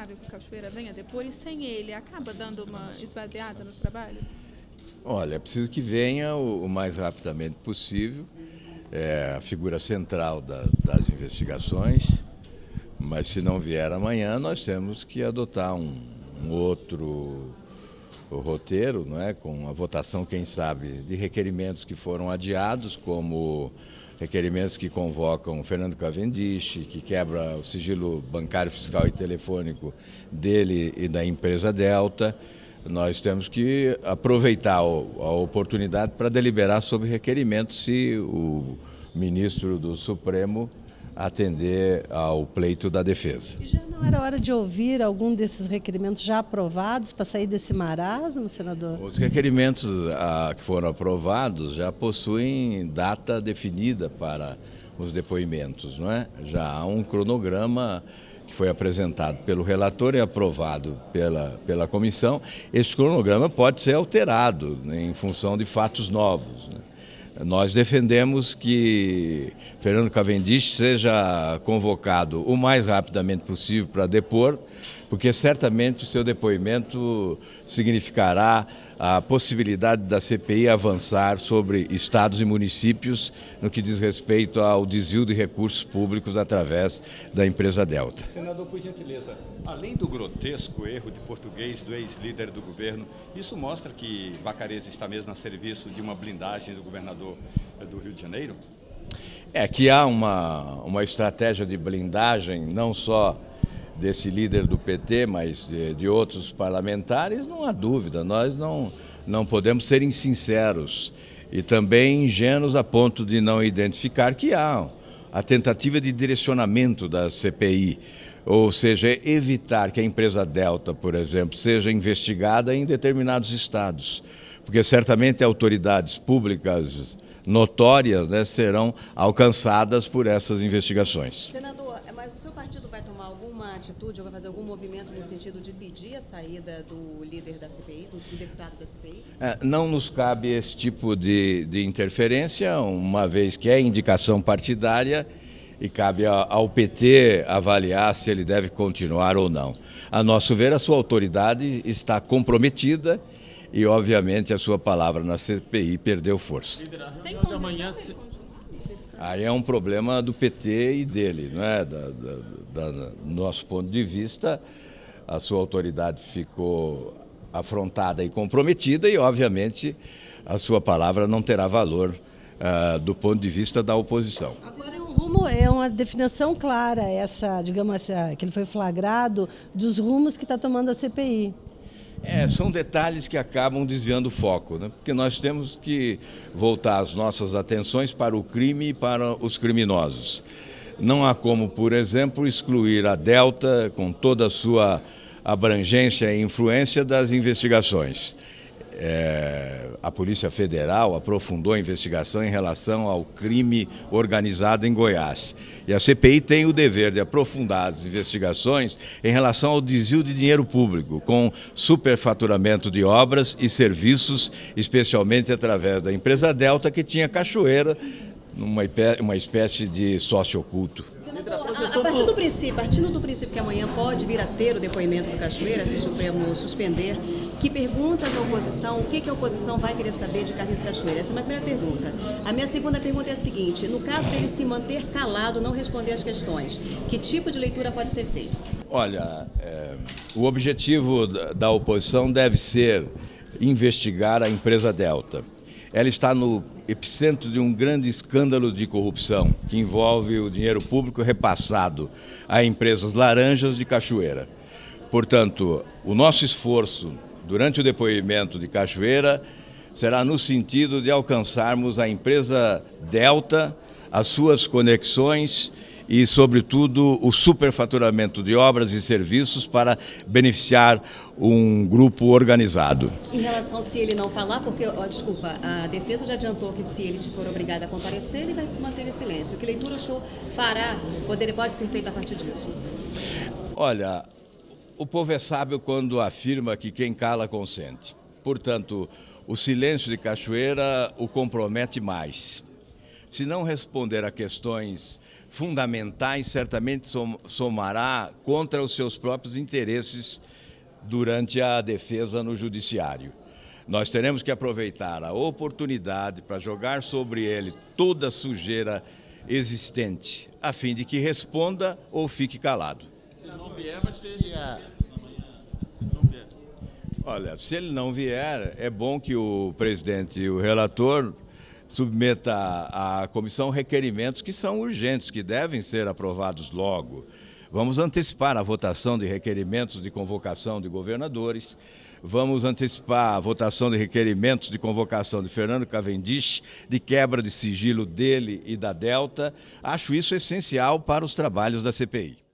inevitável que Cachoeira venha depor e sem ele acaba dando uma esvaziada nos trabalhos? Olha, é preciso que venha o mais rapidamente possível, é a figura central das investigações, mas se não vier amanhã, nós temos que adotar um outro roteiro, não é? Com a votação, quem sabe, de requerimentos que foram adiados, como requerimentos que convocam Fernando Cavendish, que quebra o sigilo bancário, fiscal e telefônico dele e da empresa Delta. Nós temos que aproveitar a oportunidade para deliberar sobre requerimentos se o ministro do Supremo atender ao pleito da defesa. E já não era hora de ouvir algum desses requerimentos já aprovados para sair desse marasmo, senador? Os requerimentos que foram aprovados já possuem data definida para os depoimentos, não é? Já há um cronograma que foi apresentado pelo relator e aprovado pela comissão. Esse cronograma pode ser alterado, né, em função de fatos novos, né? Nós defendemos que Fernando Cavendish seja convocado o mais rapidamente possível para depor, porque certamente o seu depoimento significará a possibilidade da CPI avançar sobre estados e municípios no que diz respeito ao desvio de recursos públicos através da empresa Delta. Senador, por gentileza, além do grotesco erro de português do ex-líder do governo, isso mostra que Vacarezza está mesmo a serviço de uma blindagem do governador do Rio de Janeiro? É que há uma estratégia de blindagem, não só desse líder do PT, mas de outros parlamentares, não há dúvida. Nós não podemos ser insinceros e também ingênuos a ponto de não identificar que há a tentativa de direcionamento da CPI, ou seja, evitar que a empresa Delta, por exemplo, seja investigada em determinados estados, porque certamente autoridades públicas notórias, né, serão alcançadas por essas investigações. Senador, mas o seu partido vai tomar alguma atitude ou vai fazer algum movimento no sentido de pedir a saída do líder da CPI, do deputado da CPI? Não nos cabe esse tipo de interferência, uma vez que é indicação partidária e cabe ao PT avaliar se ele deve continuar ou não. A nosso ver, a sua autoridade está comprometida e, obviamente, a sua palavra na CPI perdeu força. Aí é um problema do PT e dele, não é? Do nosso ponto de vista, a sua autoridade ficou afrontada e comprometida e, obviamente, a sua palavra não terá valor do ponto de vista da oposição. Agora é uma definição clara, essa, digamos assim, que ele foi flagrado, dos rumos que está tomando a CPI. São detalhes que acabam desviando o foco, né? Porque nós temos que voltar as nossas atenções para o crime e para os criminosos. Não há como, por exemplo, excluir a Delta com toda a sua abrangência e influência das investigações. A Polícia Federal aprofundou a investigação em relação ao crime organizado em Goiás. E a CPI tem o dever de aprofundar as investigações em relação ao desvio de dinheiro público, com superfaturamento de obras e serviços, especialmente através da empresa Delta, que tinha Cachoeira, uma espécie de sócio oculto. Partindo do princípio que amanhã pode vir a ter o depoimento do Cachoeira, se o Supremo suspender, que pergunta à oposição, o que a oposição vai querer saber de Carlos Cachoeira? Essa é a minha primeira pergunta. A minha segunda pergunta é a seguinte: no caso dele se manter calado, não responder às questões, que tipo de leitura pode ser feita? Olha, o objetivo da oposição deve ser investigar a empresa Delta. Ela está no epicentro de um grande escândalo de corrupção que envolve o dinheiro público repassado a empresas laranjas de Cachoeira. Portanto, o nosso esforço durante o depoimento de Cachoeira será no sentido de alcançarmos a empresa Delta, as suas conexões e, sobretudo, o superfaturamento de obras e serviços para beneficiar um grupo organizado. Em relação se ele não falar, porque, a defesa já adiantou que se ele for obrigado a comparecer, ele vai se manter em silêncio. Que leitura o senhor fará, pode ser feita a partir disso? Olha, o povo é sábio quando afirma que quem cala consente. Portanto, o silêncio de Cachoeira o compromete mais. Se não responder a questões fundamentais, certamente somará contra os seus próprios interesses durante a defesa no judiciário. Nós teremos que aproveitar a oportunidade para jogar sobre ele toda a sujeira existente, a fim de que responda ou fique calado. Se não vier, vai ser... Olha, se ele não vier, é bom que o presidente e o relator submeta à comissão requerimentos que são urgentes, que devem ser aprovados logo. Vamos antecipar a votação de requerimentos de convocação de governadores, vamos antecipar a votação de requerimentos de convocação de Fernando Cavendish, de quebra de sigilo dele e da Delta. Acho isso essencial para os trabalhos da CPI.